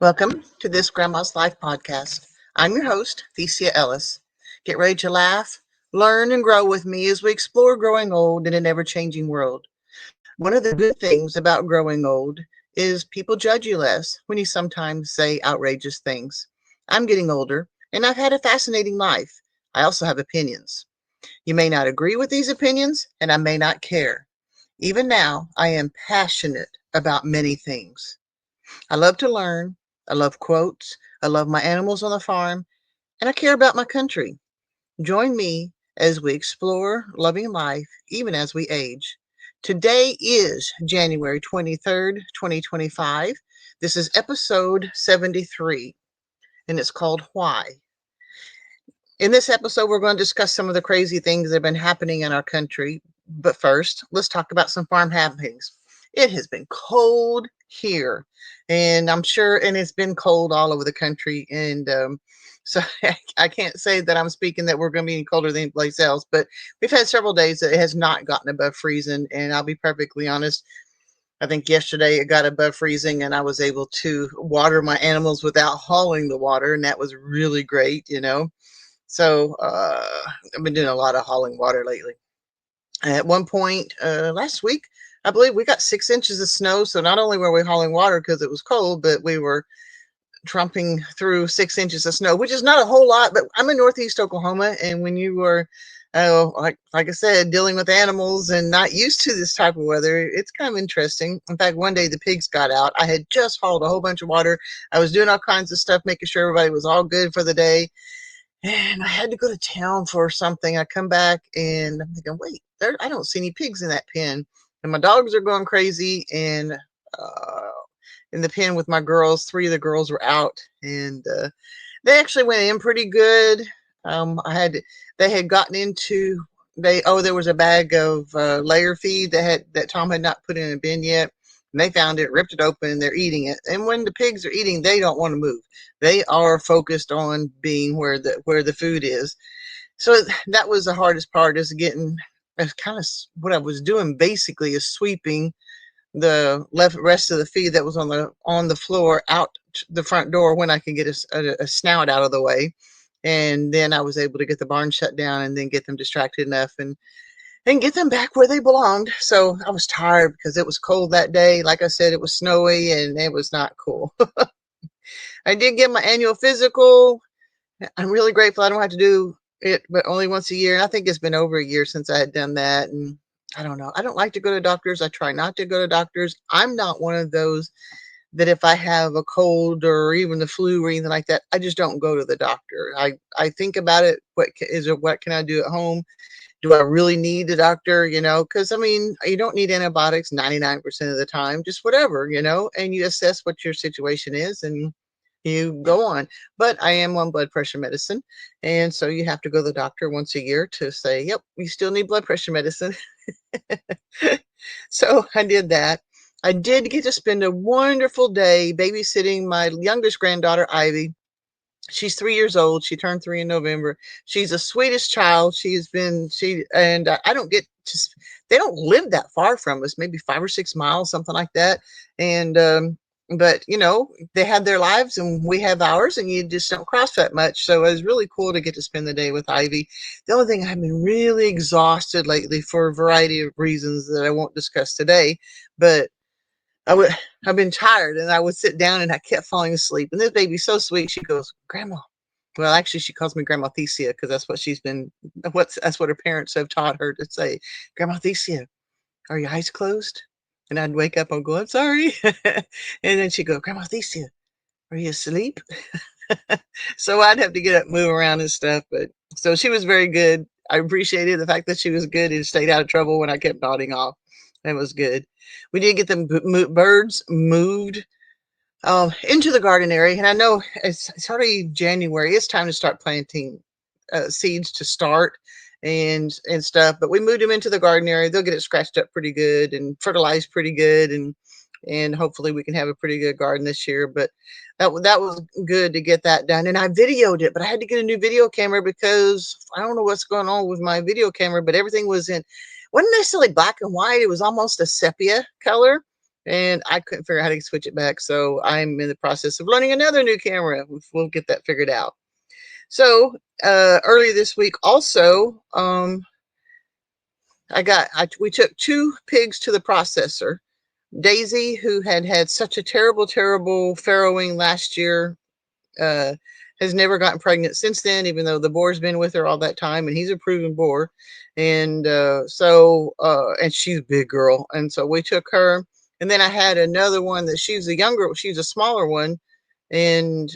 Welcome to this Grandma's Life podcast. I'm your host, theciaellis. Get ready to laugh, learn, and grow with me as we explore growing old in an ever changing world. One of the good things about growing old is people judge you less when you sometimes say outrageous things. I'm getting older, and I've had a fascinating life. I also have opinions. You may not agree with these opinions, and I may not care. Even now, I am passionate about many things. I love to learn. I love quotes. I love my animals on the farm, and I care about my country. Join me as we explore loving life even as we age. Today is January 23rd, 2025. This is episode 73, and it's called Why. In this episode, we're going to discuss some of the crazy things that have been happening in our country. But first, let's talk about some farm happenings. It has been cold here, and I'm sure, and it's been cold all over the country. And so I can't say that I'm speaking that we're going to be any colder than any place else, but we've had several days that it has not gotten above freezing. And I'll be perfectly honest, I think yesterday it got above freezing, and I was able to water my animals without hauling the water, and that was really great. So I've been doing a lot of hauling water lately. At one point last week, I believe we got 6 inches of snow. So not only were we hauling water because it was cold, but we were trumping through 6 inches of snow, which is not a whole lot. But I'm in Northeast Oklahoma, and when you were, like I said, dealing with animals and not used to this type of weather, it's kind of interesting. In fact, one day the pigs got out. I had just hauled a whole bunch of water. I was doing all kinds of stuff, making sure everybody was all good for the day. And I had to go to town for something. I come back and I'm thinking, wait, I don't see any pigs in that pen. And my dogs are going crazy. And in the pen with my girls, three of the girls were out, and they actually went in pretty good. They had gotten into there was a bag of layer feed that Tom had not put in a bin yet. And they found it, ripped it open, and they're eating it. And when the pigs are eating, they don't want to move. They are focused on being where the food is. So that was the hardest part, is getting kind of what I was doing basically is sweeping the rest of the feed that was on the floor out the front door when I could get a snout out of the way. And then I was able to get the barn shut down and then get them distracted enough and get them back where they belonged. So I was tired because it was cold that day. Like I said, it was snowy and it was not cool. I did get my annual physical. I'm really grateful I don't have to do it, but only once a year. And I think it's been over a year since I had done that. And I don't know. I don't like to go to doctors. I try not to go to doctors. I'm not one of those that if I have a cold or even the flu or anything like that, I just don't go to the doctor. I think about it. What can I do at home? Do I really need a doctor? Because I mean, you don't need antibiotics 99% of the time, just whatever, and you assess what your situation is and you go on. But I am on blood pressure medicine. And so you have to go to the doctor once a year to say, yep, you still need blood pressure medicine. So I did that. I did get to spend a wonderful day babysitting my youngest granddaughter, Ivy. She's 3 years old. She turned 3 in November. She's the sweetest child. And I don't get to, they don't live that far from us, maybe 5 or 6 miles, something like that. And, but they have their lives and we have ours, and you just don't cross that much. So it was really cool to get to spend the day with Ivy. The only thing, I've been really exhausted lately for a variety of reasons that I won't discuss today, but I've been tired, and I would sit down and I kept falling asleep. And this baby's so sweet. She goes, Grandma. Well, actually, she calls me Grandma Thecia because that's what her parents have taught her to say. Grandma Thecia, are your eyes closed? And I'd wake up and go, I'm sorry. And then she'd go, Grandma Thecia, are you asleep? So I'd have to get up, move around and stuff. But so she was very good. I appreciated the fact that she was good and stayed out of trouble when I kept nodding off. That was good. We did get the birds moved into the garden area. And I know it's already January. It's time to start planting seeds to start and stuff. But we moved them into the garden area. They'll get it scratched up pretty good and fertilized pretty good, and hopefully we can have a pretty good garden this year. But that was good to get that done. And I videoed it, but I had to get a new video camera because I don't know what's going on with my video camera, but everything wasn't necessarily black and white. It was almost a sepia color. and I couldn't figure out how to switch it back. So I'm in the process of learning another new camera. We'll get that figured out. So earlier this week, also, we took two pigs to the processor. Daisy, who had had such a terrible, terrible farrowing last year, uh, has never gotten pregnant since then, even though the boar's been with her all that time, and he's a proven boar. And and she's a big girl. And so we took her. And then I had another one that she's a smaller one. And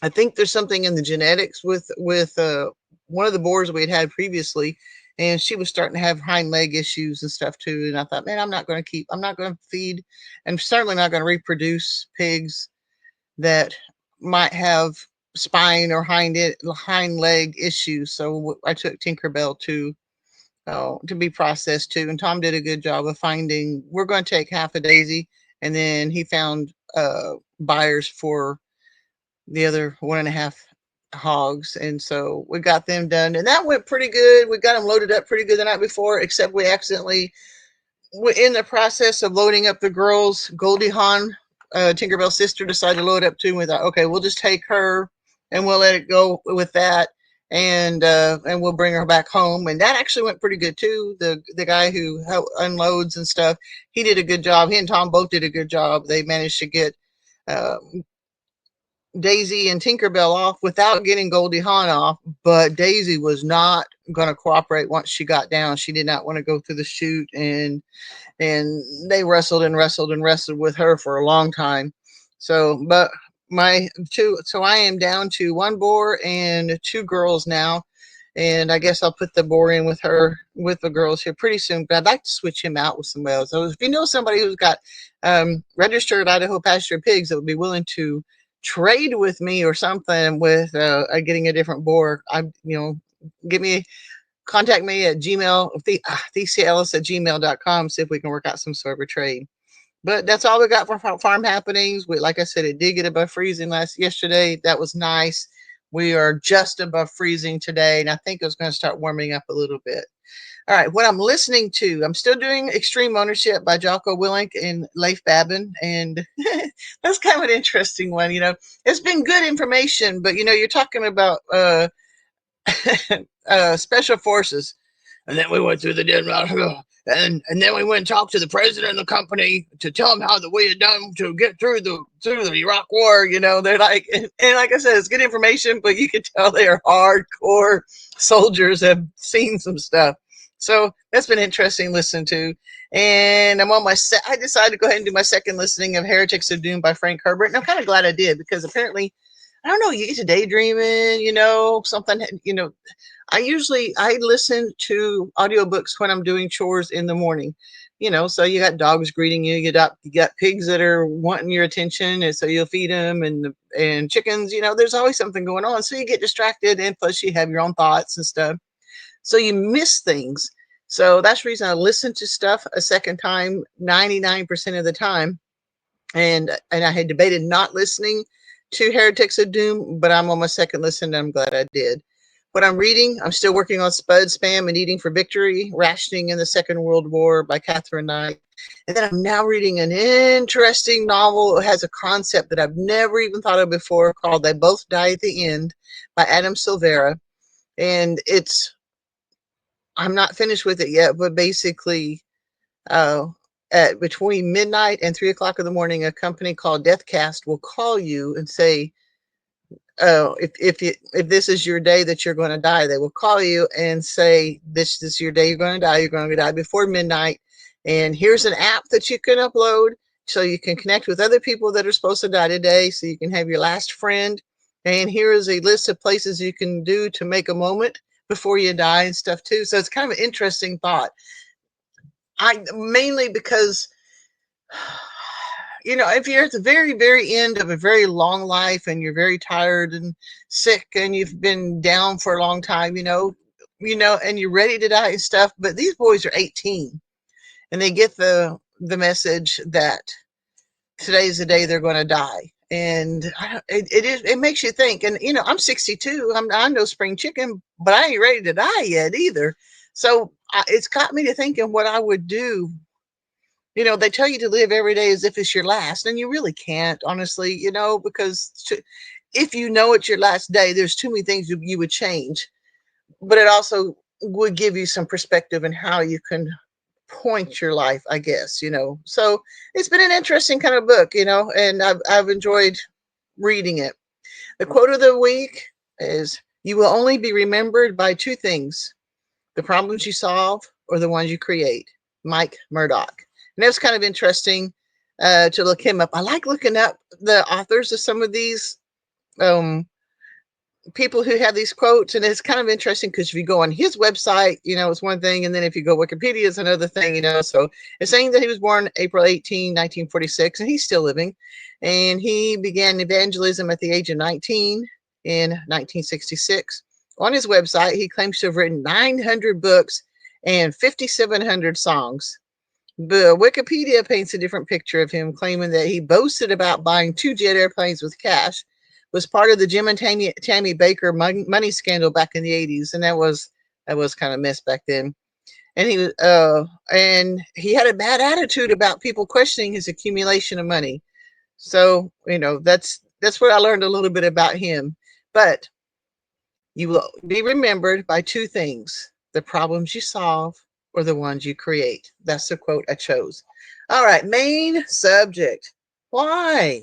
I think there's something in the genetics with one of the boars we had previously, and she was starting to have hind leg issues and stuff too. And I thought, man, I'm not going to feed, and certainly not going to reproduce pigs that might have spine or hind leg issues. So I took Tinkerbell to be processed too, and Tom did a good job of finding. We're going to take half a Daisy, and then he found buyers for the other 1.5 hogs, and so we got them done, and that went pretty good. We got them loaded up pretty good the night before, except we accidentally were in the process of loading up the girls. Goldie Hawn, Tinkerbell's sister, decided to load up too. And we thought, okay, we'll just take her and we'll let it go with that, and we'll bring her back home. And that actually went pretty good too. The guy who unloads and stuff, he did a good job. He and Tom both did a good job. They managed to get uh, Daisy and Tinkerbell off without getting Goldie Hawn off, but Daisy was not going to cooperate once she got down. She did not want to go through the chute, and they wrestled and wrestled and wrestled with her for a long time. So, but so I am down to one boar and two girls now. And I guess I'll put the boar in with the girls here pretty soon. But I'd like to switch him out with somebody else. So if you know somebody who's got registered Idaho pasture pigs that would be willing to trade with me or something with getting a different boar, give me contact me at gmail, theciaellis at gmail.com, see if we can work out some sort of a trade. But that's all we got for farm happenings. Like I said, it did get above freezing yesterday. That was nice. We are just above freezing today, and I think it's going to start warming up a little bit. All right, what I'm listening to, I'm still doing Extreme Ownership by Jocko Willink and Leif Babin, and that's kind of an interesting one. It's been good information, but you're talking about special forces. And then we went through the and then we went and talked to the president of the company to tell him how we had done to get through the Iraq War. They're like, and like I said, it's good information, but you can tell they are hardcore soldiers, have seen some stuff. So that's been interesting to listen to. And I decided to go ahead and do my second listening of Heretics of Doom by Frank Herbert. And I'm kind of glad I did, because apparently, I don't know, you get to daydreaming, something, I listen to audiobooks when I'm doing chores in the morning. So you got dogs greeting you, you got pigs that are wanting your attention, and so you'll feed them, and chickens. There's always something going on, so you get distracted, and plus you have your own thoughts and stuff, so you miss things. So that's the reason I listen to stuff a second time 99% of the time. And I had debated not listening to Heretics of Doom, but I'm on my second listen, and I'm glad I did. What I'm reading, I'm still working on Spud, Spam, and Eating for Victory, Rationing in the Second World War by Catherine Knight. And then I'm now reading an interesting novel. It has a concept that I've never even thought of before, called They Both Die at the End by Adam Silvera. And I'm not finished with it yet, but basically, uh, at between midnight and 3 o'clock in the morning, a company called Deathcast will call you and say, if this is your day that you're going to die, they will call you and say, this is your day you're going to die. You're going to die before midnight. And here's an app that you can upload so you can connect with other people that are supposed to die today, so you can have your last friend. And here is a list of places you can do to make a moment before you die and stuff too. So it's kind of an interesting thought. I mainly because if you're at the very, very end of a very long life, and you're very tired and sick, and you've been down for a long time, and you're ready to die and stuff, but these boys are 18, and they get the message that today's the day they're going to die. And it makes you think. And I'm 62. I'm no spring chicken, but I ain't ready to die yet either. So it's got me to thinking what I would do They tell you to live every day as if it's your last, and you really can't, honestly, because if you know it's your last day, there's too many things you would change. But it also would give you some perspective in how you can point your life, I guess. So it's been an interesting kind of book, and I've enjoyed reading it. The quote of the week is, "You will only be remembered by two things: the problems you solve or the ones you create." Mike Murdoch. And it was kind of interesting to look him up. I like looking up the authors of some of these um, people who have these quotes, and it's kind of interesting because if you go on his website, it's one thing, and then if you go Wikipedia, it's another thing. So it's saying that he was born April 18, 1946, and he's still living, and he began evangelism at the age of 19 in 1966. On his website, he claims to have written 900 books and 5,700 songs. The Wikipedia paints a different picture of him, claiming that he boasted about buying 2 jet airplanes with cash, was part of the Jim and Tammy Baker money scandal back in the 80s, and that was kind of mess back then. And he had a bad attitude about people questioning his accumulation of money. So that's what I learned a little bit about him. But you will be remembered by two things: the problems you solve or the ones you create. That's the quote I chose. All right, main subject. Why?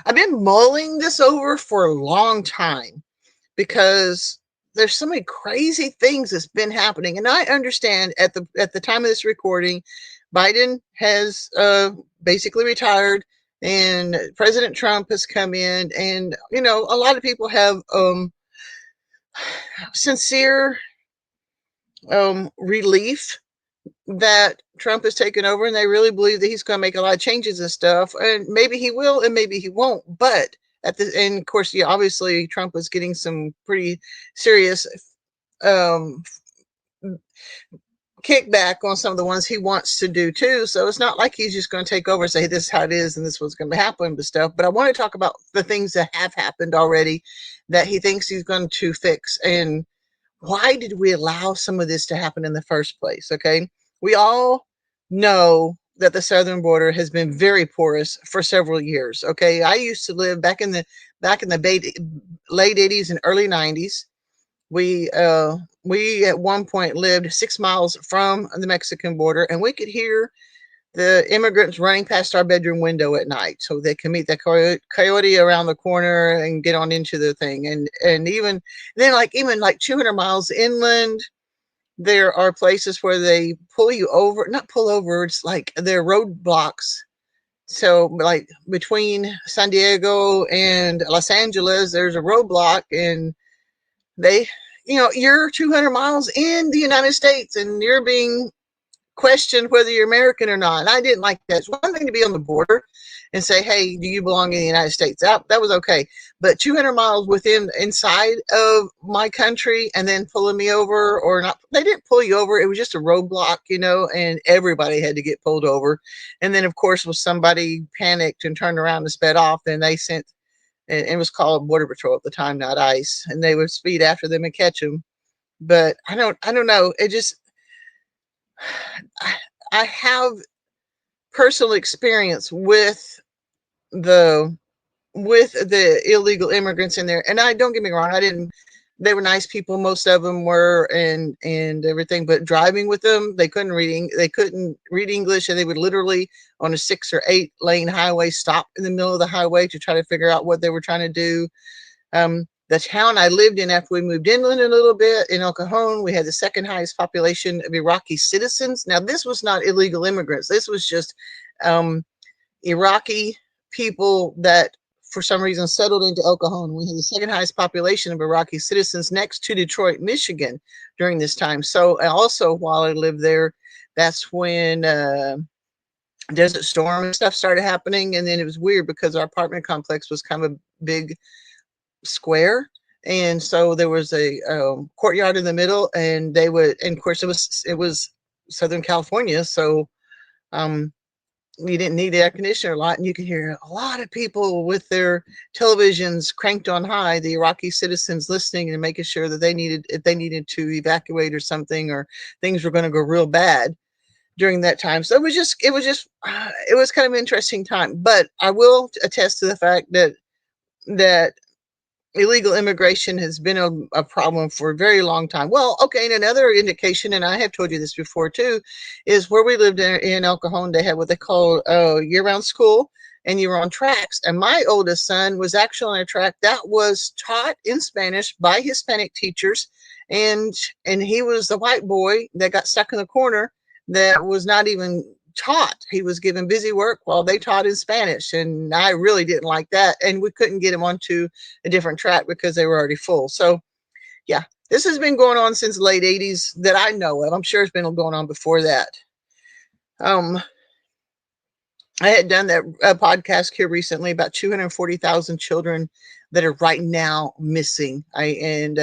I've been mulling this over for a long time because there's so many crazy things that's been happening. And I understand at the time of this recording, Biden has basically retired and President Trump has come in, and a lot of people have sincere relief that Trump has taken over, and they really believe that he's going to make a lot of changes and stuff. And maybe he will, and maybe he won't. But and of course, yeah, obviously Trump was getting some pretty serious um, kickback on some of the ones he wants to do too. So it's not like he's just going to take over and say, "This is how it is, and this is what's going to happen," but stuff. But I want to talk about the things that have happened already that he thinks he's going to fix, and why did we allow some of this to happen in the first place? Okay. We all know that the southern border has been very porous for several years. Okay. I used to live back in the late 80s and early 90s. We at one point lived 6 miles from the Mexican border, and we could hear the immigrants running past our bedroom window at night so they can meet the coyote around the corner and get on into the thing. And even then, even like 200 miles inland, there are places where they pull you over, not pull over, it's like they're roadblocks. So like between San Diego and Los Angeles, there's a roadblock, and they, you're 200 miles in the United States and you're being questioned whether you're American or not. And I didn't like that. It's one thing to be on the border and say, "Hey, do you belong in the United States?" That was okay. But 200 miles inside of my country and then pulling me over, or not, they didn't pull you over. It was just a roadblock, and everybody had to get pulled over. And then, of course, if somebody panicked and turned around and sped off, then they sent, and it was called Border Patrol at the time, not ICE, and they would speed after them and catch them. But I don't know. It just, I have personal experience the the illegal immigrants in there. And I don't get me wrong, I didn't they were nice people, most of them were, and everything, but driving with them, they couldn't read English, and they would literally, on a 6 or 8 lane highway, stop in the middle of the highway to try to figure out what they were trying to do. The town I lived in after we moved inland a little bit, in El Cajon, we had the second highest population of Iraqi citizens. Now, this was not illegal immigrants. This was just um, Iraqi people that, for some reason, settled into El Cajon. We had the second highest population of Iraqi citizens, next to Detroit, Michigan, during this time. So, also, while I lived there, that's when Desert Storm and stuff started happening. And then it was weird because our apartment complex was kind of a big square, and so there was a courtyard in the middle, and and of course it was Southern California, so um you didn't need the air conditioner a lot, and you could hear a lot of people with their televisions cranked on high, the Iraqi citizens listening and making sure that if they needed to evacuate or something, or things were going to go real bad. during that time. So it was kind of an interesting time. But I will attest to the fact that illegal immigration has been a problem for a very long time. Well, okay, and another indication, and I have told you this before too, is where we lived in El Cajon, they had what they call year-round school, and you were on tracks. And my oldest son was actually on a track that was taught in Spanish by Hispanic teachers, and he was the white boy that got stuck in the corner that was not even taught. He was given busy work while they taught in Spanish, and I really didn't like that. And we couldn't get him onto a different track because they were already full. So yeah, this has been going on since the late '80s that I know of. I'm sure it's been going on before that. Um, I had done that podcast here recently about 240,000 children that are right now missing. And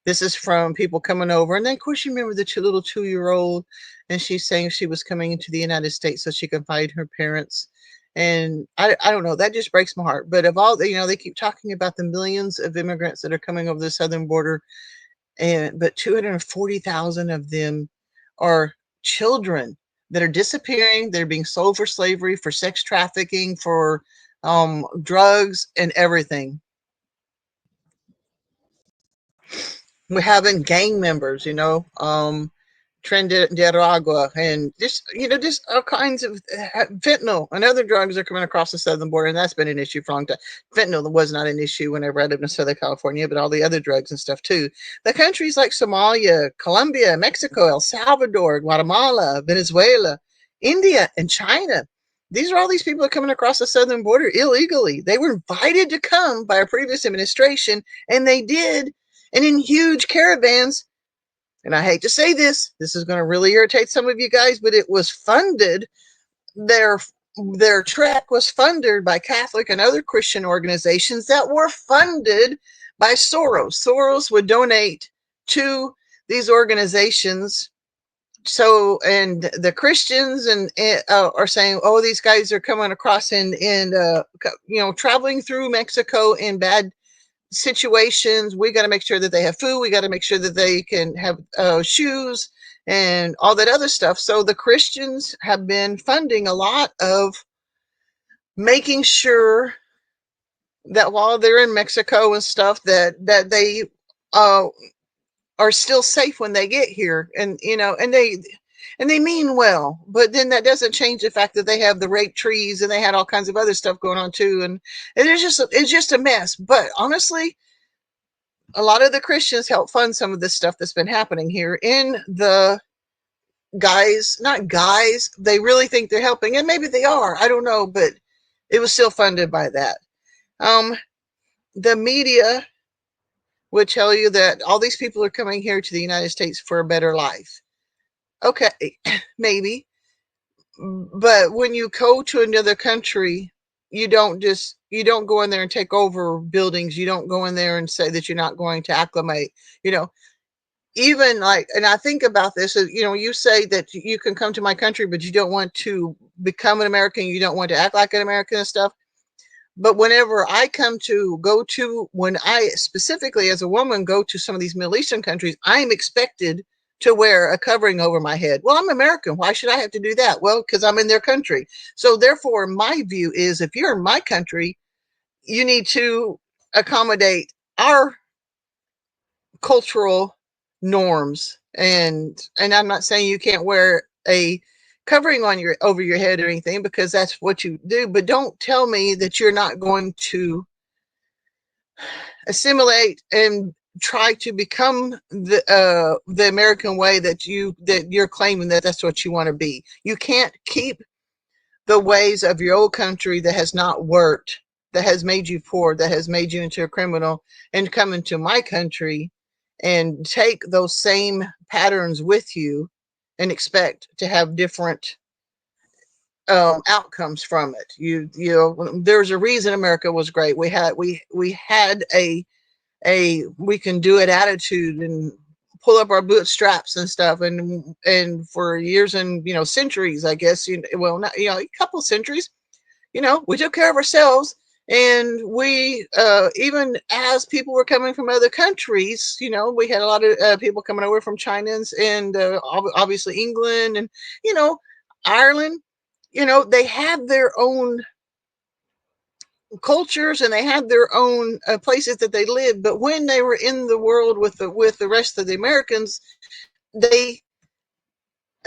this is from people coming over, and then of course you remember the little 2-year old, and she's saying she was coming into the United States so she can find her parents. And I don't know, that just breaks my heart. But of all, they keep talking about the millions of immigrants that are coming over the southern border, but 240,000 of them are children that are disappearing. They're being sold for slavery, for sex trafficking, for drugs, and everything. We're having gang members, Trinidad, and just all kinds of fentanyl and other drugs are coming across the southern border, and that's been an issue for a long time. Fentanyl was not an issue whenever I lived in Southern California, but all the other drugs and stuff too. The countries like Somalia, Colombia, Mexico, El Salvador, Guatemala, Venezuela, India, and China. These are all these people that are coming across the southern border illegally. They were invited to come by a previous administration, and they did, and in huge caravans. And I hate to say this is going to really irritate some of you guys, but it was funded. Their their trek was funded by Catholic and other Christian organizations that were funded by Soros. Soros would donate to these organizations. So, and the Christians are saying, oh, these guys are coming across and traveling through Mexico in bad situations. We got to make sure that they have food. We got to make sure that they can have shoes and all that other stuff. So the Christians have been funding a lot of making sure that while they're in Mexico and stuff, that they uh, are still safe when they get here, and they mean well, but then that doesn't change the fact that they have the rape trees and they had all kinds of other stuff going on too, and it's just a mess. But honestly, a lot of the Christians help fund some of this stuff that's been happening here. In the guys, not guys, they really think they're helping, and maybe they are. I don't know, but it was still funded by that. Um, the media would tell you that all these people are coming here to the United States for a better life. Okay, maybe, but when you go to another country, you don't go in there and take over buildings. You don't go in there and say that you're not going to acclimate. You know, even like, and I think about this, you say that you can come to my country, but you don't want to become an American. You don't want to act like an American and stuff. But whenever when I specifically as a woman go to some of these Middle Eastern countries, I'm expected to wear a covering over my head. Well, I'm American. Why should I have to do that? Well, because I'm in their country. So therefore, my view is if you're in my country, you need to accommodate our cultural norms. And I'm not saying you can't wear a covering on your over your head or anything, because that's what you do, but don't tell me that you're not going to assimilate and try to become the American way that you're claiming that that's what you want to be. You can't keep the ways of your old country that has not worked, that has made you poor, that has made you into a criminal, and come into my country and take those same patterns with you and expect to have different outcomes from it. There's a reason America was great. We had a we can do it attitude and pull up our bootstraps and stuff, and for years and centuries, I guess, well, not a couple centuries, we took care of ourselves, And we, even as people were coming from other countries, we had a lot of people coming over from China and obviously England and, you know, Ireland. They had their own cultures and they had their own places that they lived. But when they were in the world with the rest of the Americans, they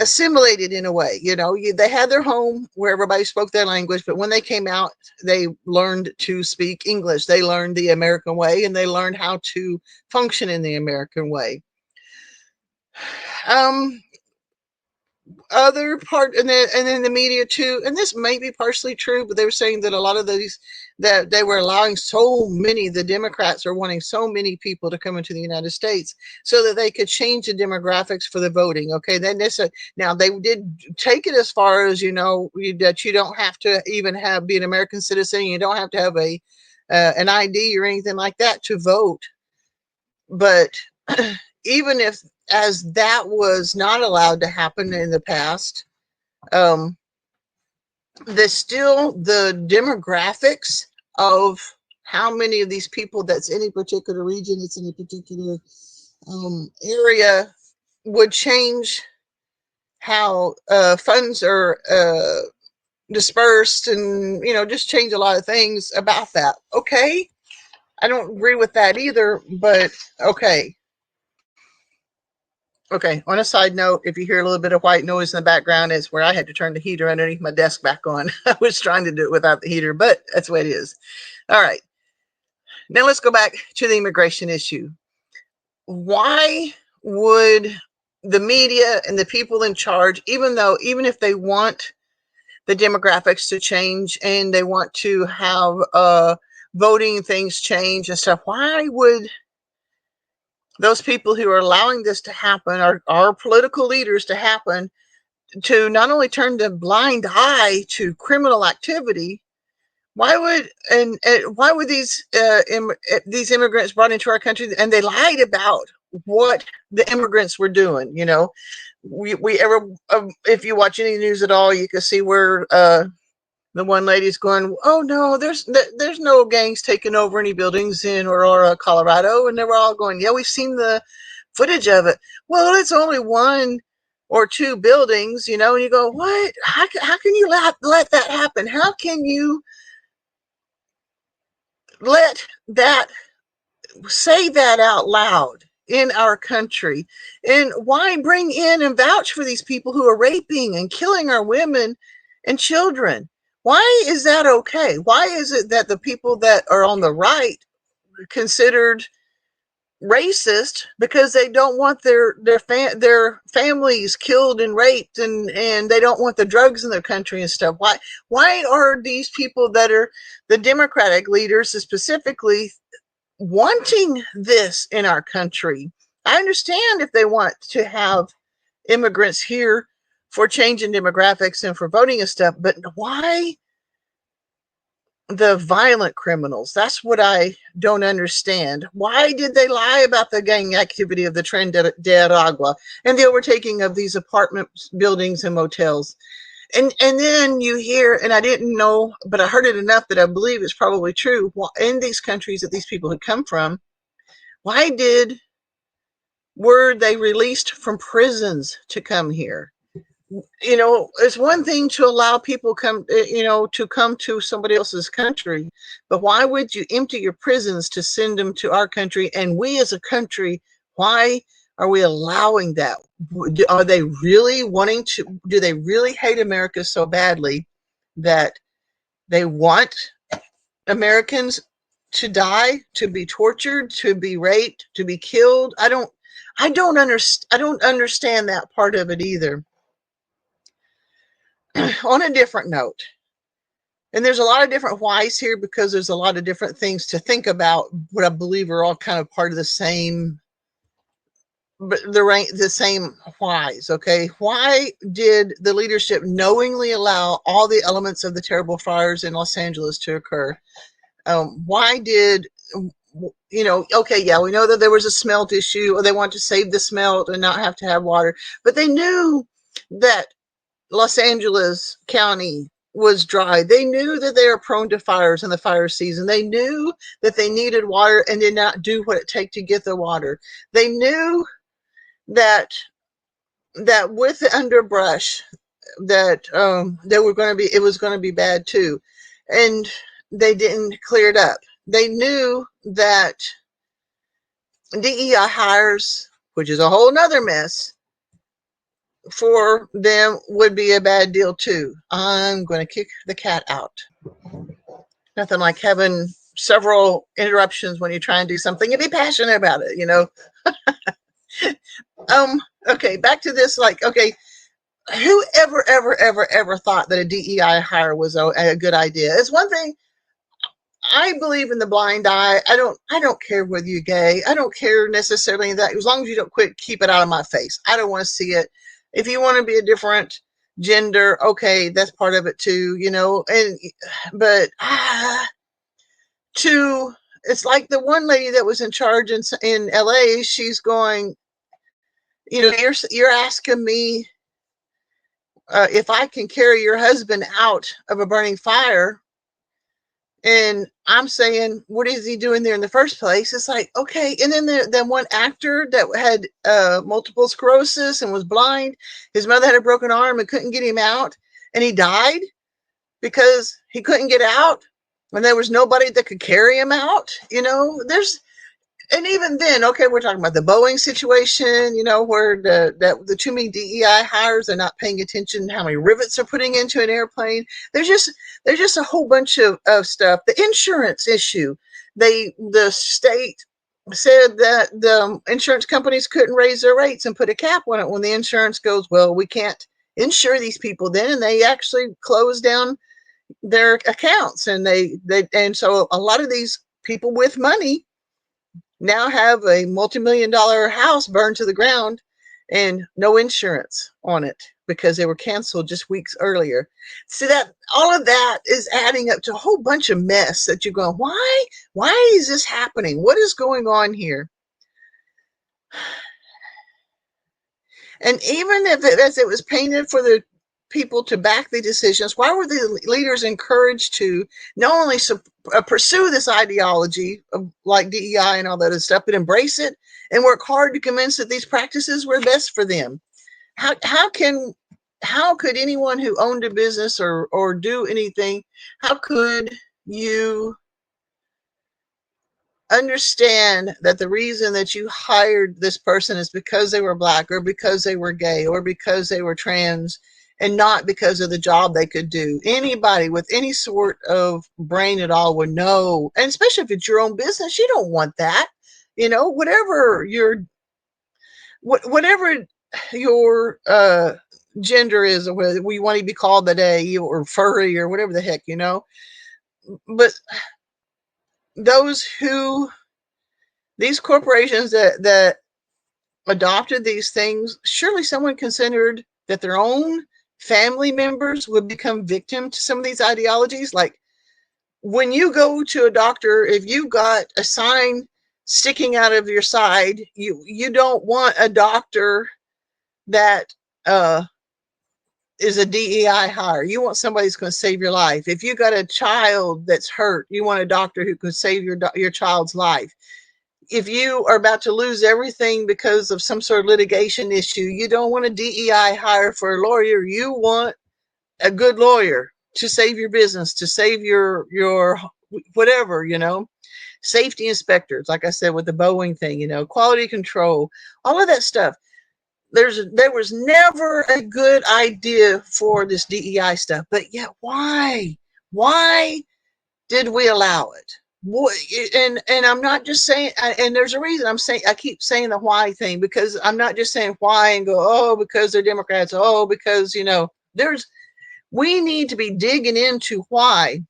assimilated in a way. They had their home where everybody spoke their language, but when they came out, they learned to speak English. They learned the American way, and they learned how to function in the American way. um Other part, and then the media too, and this may be partially true, but they were saying that a lot of these, that they were allowing so many, the Democrats are wanting so many people to come into the United States so that they could change the demographics for the voting. Okay, then this, now they did take it as far as, that you don't have to even be an American citizen, you don't have to have an ID or anything like that to vote. But even if, as that was not allowed to happen in the past, um, the demographics of how many of these people that's in a particular region, it's in a particular area, would change how funds are dispersed, and just change a lot of things about that. Okay, I don't agree with that either, but okay. Okay, on a side note, if you hear a little bit of white noise in the background, it's where I had to turn the heater underneath my desk back on. I was trying to do it without the heater, but that's the way it is. All right, now let's go back to the immigration issue. Why would the media and the people in charge, even if they want the demographics to change and they want to have voting things change and stuff, why would those people who are allowing this to happen, our political leaders to happen, to not only turn a blind eye to criminal activity, why would these immigrants brought into our country, and they lied about what the immigrants were doing? We ever, if you watch any news at all, you can see where the one lady's going, "Oh no, there's no gangs taking over any buildings in Aurora, Colorado," and they were all going, "Yeah, we've seen the footage of it." Well, it's only one or two buildings, and you go, "What? How can you let that happen? How can you let that say that out loud in our country? And why bring in and vouch for these people who are raping and killing our women and children? Why is that okay? Why is it that the people that are on the right considered racist because they don't want their families killed and raped, and they don't want the drugs in their country and stuff? Why are these people that are the Democratic leaders specifically wanting this in our country? I understand if they want to have immigrants here for changing demographics and for voting and stuff, but why the violent criminals? That's what I don't understand. Why did they lie about the gang activity of the Tren de Aragua and the overtaking of these apartment buildings and motels? And then you hear, and I didn't know, but I heard it enough that I believe it's probably true. In these countries that these people had come from, why were they released from prisons to come here? It's one thing to allow people to come to somebody else's country, but why would you empty your prisons to send them to our country? And we as a country, why are we allowing that? Are they really wanting to? Do they really hate America so badly that they want Americans to die, to be tortured, to be raped, to be killed? I don't understand that part of it either. On a different note, and there's a lot of different whys here because there's a lot of different things to think about, what I believe are all kind of part of the same, but the same whys. Okay, why did the leadership knowingly allow all the elements of the terrible fires in Los Angeles to occur? Why did okay, yeah, we know that there was a smelt issue, or they want to save the smelt and not have to have water, but they knew that Los Angeles County was dry. They knew that they are prone to fires in the fire season. They knew that they needed water and did not do what it takes to get the water. They knew that with the underbrush that they were going to be, it was going to be bad too, and they didn't clear it up. They knew that DEI hires, which is a whole nother mess, for them would be a bad deal too. I'm going to kick the cat out. Nothing like having several interruptions when you try and do something and be passionate about it, you know. Okay, back to this. Like, okay, who ever thought that a DEI hire was a good idea? It's one thing. I believe in the blind eye. I don't care whether you're gay. I don't care necessarily that, as long as you don't quit, keep it out of my face. I don't want to see it. If you want to be a different gender, okay, that's part of it too, you know. And but to it's like the one lady that was in charge in LA. She's going, you know, you're asking me if I can carry your husband out of a burning fire. And I'm saying, what is he doing there in the first place? It's like, okay. And then the one actor that had multiple sclerosis and was blind, his mother had a broken arm and couldn't get him out. And he died because he couldn't get out. And there was nobody that could carry him out. You know, and even then, okay, we're talking about the Boeing situation, you know, where the too many DEI hires are not paying attention to how many rivets are putting into an airplane. There's just a whole bunch of stuff. The insurance issue, the state said that the insurance companies couldn't raise their rates and put a cap on it when the insurance goes, well, we can't insure these people then, and they actually closed down their accounts, and and so a lot of these people with money now have a multi-million-dollar house burned to the ground and no insurance on it because they were canceled just weeks earlier. See, that all of that is adding up to a whole bunch of mess that you're going, why is this happening? What is going on here? And even if as it was painted for the people to back the decisions, why were the leaders encouraged to not only pursue this ideology of like DEI and all that other stuff, but embrace it and work hard to convince that these practices were best for them? How could anyone who owned a business or do anything, how could you understand that the reason that you hired this person is because they were black or because they were gay or because they were trans and not because of the job they could do? Anybody with any sort of brain at all would know, and especially if it's your own business, you don't want that. You know, whatever your gender is, or whether we want to be called today or furry or whatever the heck, you know. But these corporations that adopted these things, surely someone considered that their own family members would become victim to some of these ideologies. Like when you go to a doctor, if you got a sign sticking out of your side, you don't want a doctor that is a DEI hire. You want somebody who's going to save your life. If you got a child that's hurt, you want a doctor who can save your child's life. If you are about to lose everything because of some sort of litigation issue, you don't want a DEI hire for a lawyer. You want a good lawyer to save your business, to save your whatever, you know. Safety inspectors, like I said with the Boeing thing, you know, quality control, all of that stuff. There was never a good idea for this DEI stuff, but yet why did we allow it? And I'm not just saying, and there's a reason I keep saying the why thing, because I'm not just saying why and go, oh, because they're Democrats, oh, because, you know, we need to be digging into why.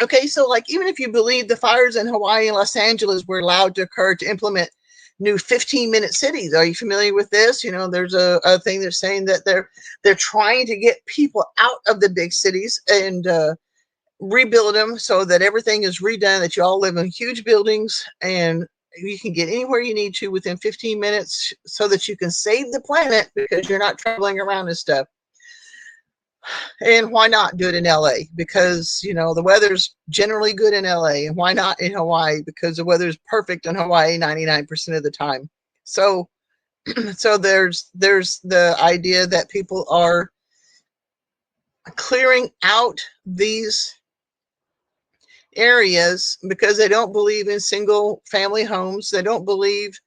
Okay, so like even if you believe the fires in Hawaii and Los Angeles were allowed to occur to implement new 15-minute cities, are you familiar with this? You know, there's a thing that's saying that they're trying to get people out of the big cities and rebuild them so that everything is redone, that you all live in huge buildings and you can get anywhere you need to within 15 minutes so that you can save the planet because you're not traveling around and stuff. And why not do it in LA? Because, the weather's generally good in LA. And why not in Hawaii? Because the weather's perfect in Hawaii 99% of the time. So so there's the idea that people are clearing out these areas because they don't believe in single family homes. They don't believe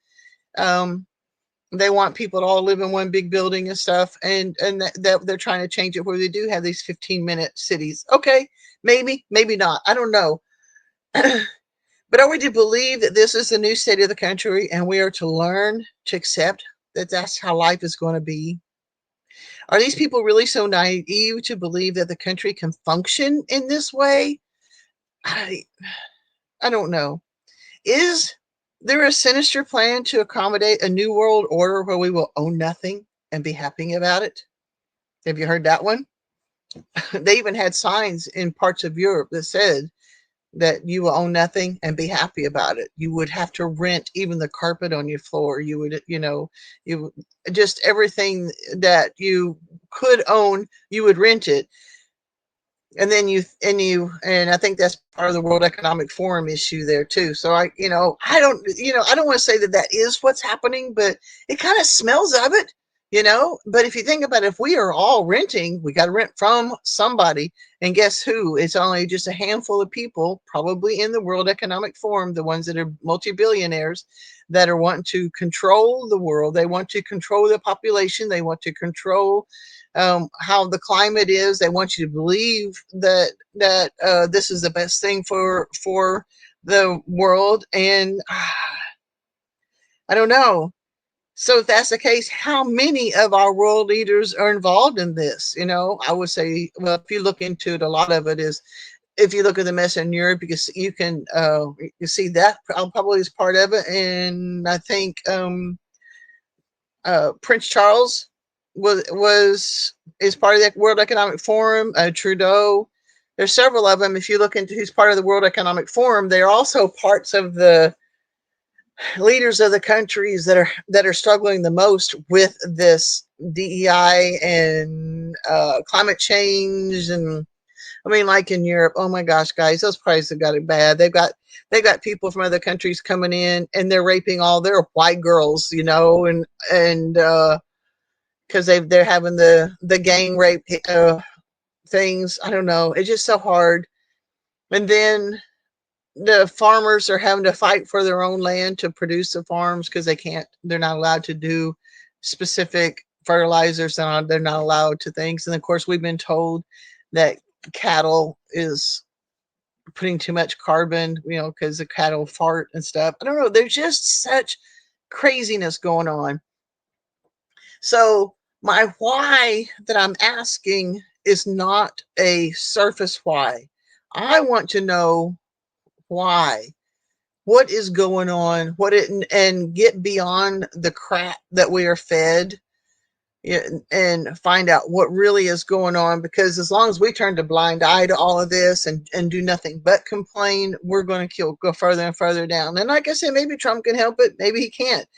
um, they want people to all live in one big building and stuff, and that they're trying to change it where they do have these 15-minute cities. Okay, maybe not. I don't know. But are we to believe that this is the new state of the country and we are to learn to accept that that's how life is going to be? Are these people really so naive to believe that the country can function in this way? I I don't know. Is there a sinister plan to accommodate a new world order where we will own nothing and be happy about it? Have you heard that one? They even had signs in parts of Europe that said that you will own nothing and be happy about it. You would have to rent even the carpet on your floor. You would, you just everything that you could own, you would rent it. And I think that's part of the World Economic Forum issue there too. So I don't want to say that that is what's happening, but it kind of smells of it. But if you think about it, if we are all renting, we got to rent from somebody, and guess who? It's only just a handful of people, probably in the World Economic Forum, the ones that are multi-billionaires, that are wanting to control the world. They want to control the population. They want to control how the climate is. They want you to believe that this is the best thing for the world, and I don't know. So if that's the case, how many of our world leaders are involved in this? I would say, well, if you look into it, a lot of it is. If you look at the mess in Europe, because you see that probably is part of it, and I think Prince Charles was is part of the World Economic Forum. Trudeau, there's several of them. If you look into who's part of the World Economic Forum, they're also parts of the leaders of the countries that are struggling the most with this DEI and climate change. And I mean, like in Europe, oh my gosh, guys, those prices have got it bad. They've got people from other countries coming in and they're raping all their white girls, and because they're having the gang rape things. I don't know. It's just so hard. And then the farmers are having to fight for their own land to produce the farms because they're not allowed to do specific fertilizers, and they're not allowed to things. And of course, we've been told that cattle is putting too much carbon, because the cattle fart and stuff. I don't know. There's just such craziness going on. So my why that I'm asking is not a surface why. I want to know why. What is going on? And get beyond the crap that we are fed, and find out what really is going on, because as long as we turn a blind eye to all of this and do nothing but complain, we're going to go further and further down. And like I said, maybe Trump can help it, maybe he can't.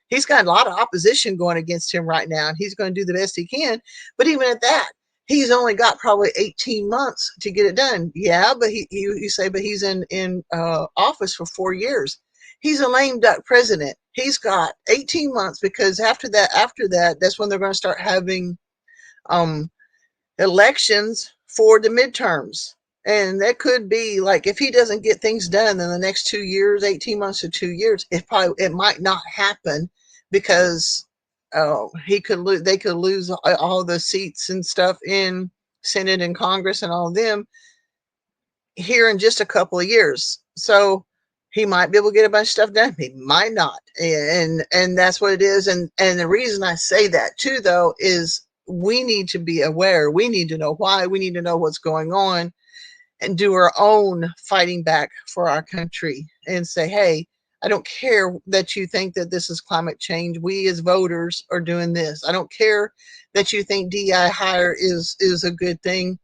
He's got a lot of opposition going against him right now, and he's going to do the best he can. But even at that, he's only got probably 18 months to get it done. Yeah, but you say, but he's in office for 4 years. He's a lame duck president. He's got 18 months, because after that, that's when they're going to start having um, elections for the midterms. And that could be like, if he doesn't get things done in the next 2 years, 18 months to 2 years, it might not happen, because they could lose all the seats and stuff in Senate and Congress and all of them here in just a couple of years. So he might be able to get a bunch of stuff done. He might not. And that's what it is. And the reason I say that too, though, is we need to be aware. We need to know why. We need to know what's going on, and do our own fighting back for our country, and say, hey, I don't care that you think that this is climate change. We as voters are doing this. I don't care that you think DI hire is a good thing.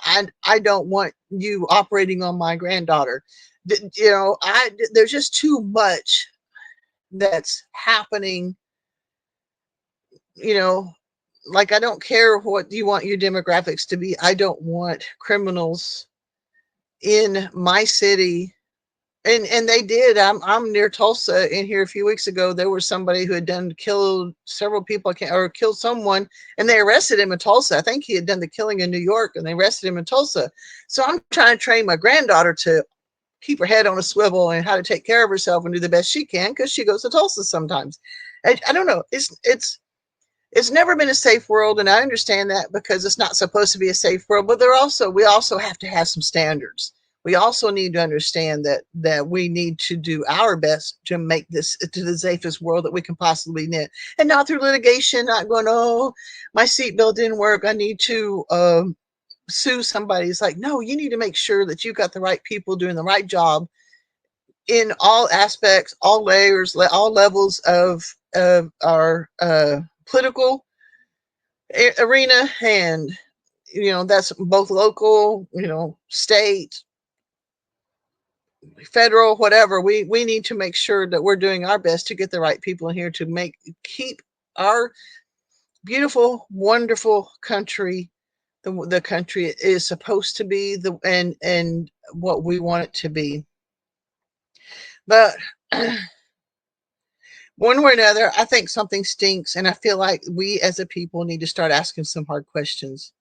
I don't want you operating on my granddaughter. There's just too much that's happening, you know, like, I don't care what you want your demographics to be. I don't want criminals in my city. And they did. I'm near Tulsa. In here a few weeks ago, there was somebody who had killed several people, or killed someone, and they arrested him in Tulsa. I think he had done the killing in New York, and they arrested him in Tulsa. So I'm trying to train my granddaughter to keep her head on a swivel and how to take care of herself and do the best she can, because she goes to Tulsa sometimes. I don't know. It's never been a safe world, and I understand that, because it's not supposed to be a safe world. But we also have to have some standards. We also need to understand that we need to do our best to make this to the safest world that we can possibly need, and not through litigation. Not going, oh, my seatbelt didn't work, I need to sue somebody. It's like, no, you need to make sure that you got the right people doing the right job in all aspects, all layers, all levels of our political arena. And that's both local, state, federal, whatever. We need to make sure that we're doing our best to get the right people in here to keep our beautiful, wonderful country the country it is supposed to be, and what we want it to be. But one way or another, I think something stinks, and I feel like we as a people need to start asking some hard questions.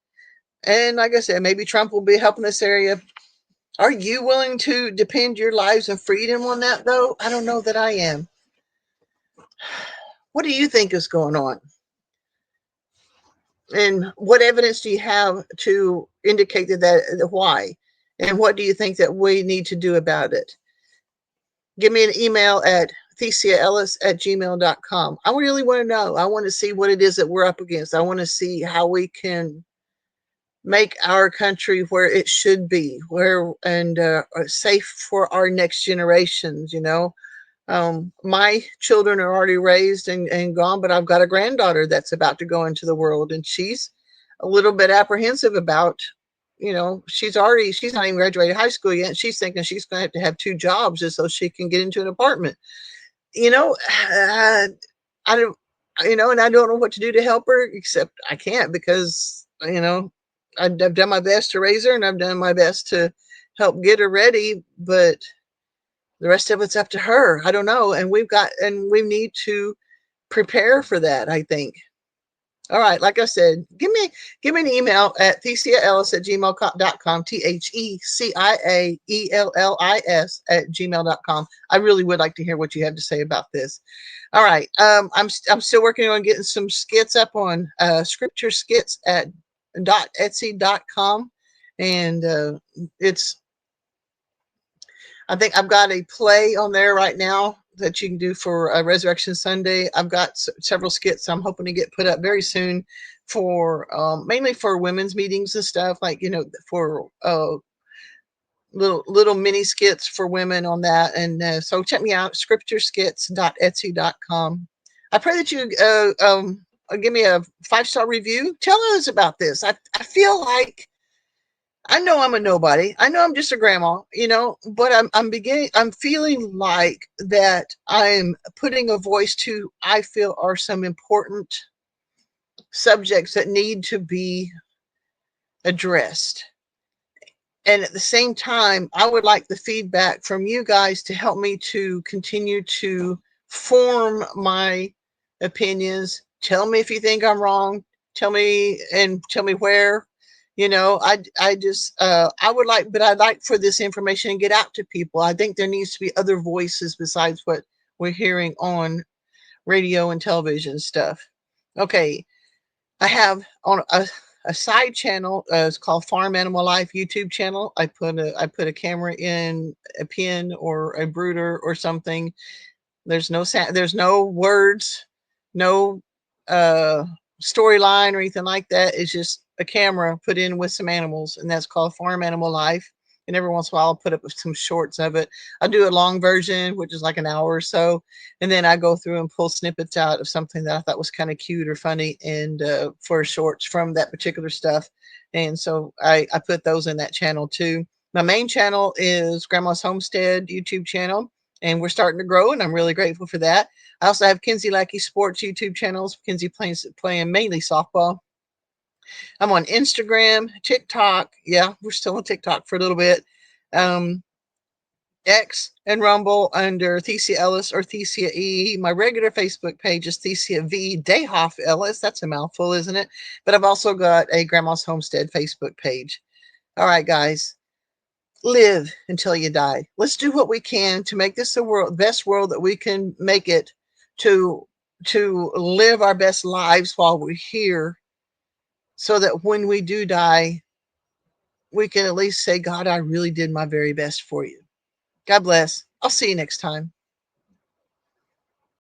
And like I said, maybe Trump will be helping this area. Are you willing to depend your lives and freedom on that, though? I don't know that I am. What do you think is going on? And what evidence do you have to indicate that why? And what do you think that we need to do about it? Give me an email at theciaellis@gmail.com. I really want to know. I want to see what it is that we're up against. I want to see how we can make our country where it should be, where and safe for our next generations. My children are already raised and gone, but I've got a granddaughter that's about to go into the world, and she's a little bit apprehensive about, she's not even graduated high school yet. And she's thinking she's going to have two jobs just so she can get into an apartment. I don't, and I don't know what to do to help her, except I can't, because, I've done my best to raise her, and I've done my best to help get her ready, but the rest of it's up to her. I don't know. And we need to prepare for that, I think. All right. Like I said, give me an email at theciaellis@gmail.com, theciaellis@gmail.com. I really would like to hear what you have to say about this. All right. I'm still working on getting some skits up on scripture skits at .etsy.com. And it's I think I've got a play on there right now that you can do for Resurrection Sunday. I've got several skits I'm hoping to get put up very soon for mainly for women's meetings and stuff, like, for little mini skits for women on that. And so check me out, scriptureskits.etsy.com. I pray that you give me a 5-star review. Tell us about this. I feel like, I know I'm a nobody. I know I'm just a grandma, but I'm feeling like that I'm putting a voice to, I feel, are some important subjects that need to be addressed. And at the same time, I would like the feedback from you guys to help me to continue to form my opinions. Tell me if you think I'm wrong. Tell me where. I just I would like, but I'd like for this information to get out to people. I think there needs to be other voices besides what we're hearing on radio and television stuff. Okay, I have on a side channel. It's called Farm Animal Life YouTube channel. I put a camera in a pen or a brooder or something. There's no sound, there's no words, no storyline or anything like that. It's just a camera put in with some animals, and that's called Farm Animal Life. And every once in a while, I'll put up some shorts of it. I'll do a long version, which is like an hour or so, and then I go through and pull snippets out of something that I thought was kind of cute or funny, and for shorts from that particular stuff. And so I put those in that channel too. My main channel is Grandma's Homestead YouTube channel, and we're starting to grow, and I'm really grateful for that. I also have Kinsey Lackey Sports YouTube channels. Kinsey playing mainly softball. I'm on Instagram, TikTok. Yeah, we're still on TikTok for a little bit. Um, X and Rumble under Thecia Ellis or Thecia E. My regular Facebook page is Thecia V. Dayhoff Ellis. That's a mouthful, isn't it? But I've also got a Grandma's Homestead Facebook page. All right, guys, live until you die. Let's do what we can to make this the best world that we can make it, to live our best lives while we're here, so that when we do die, we can at least say, God, I really did my very best for you. God bless. I'll see you next time.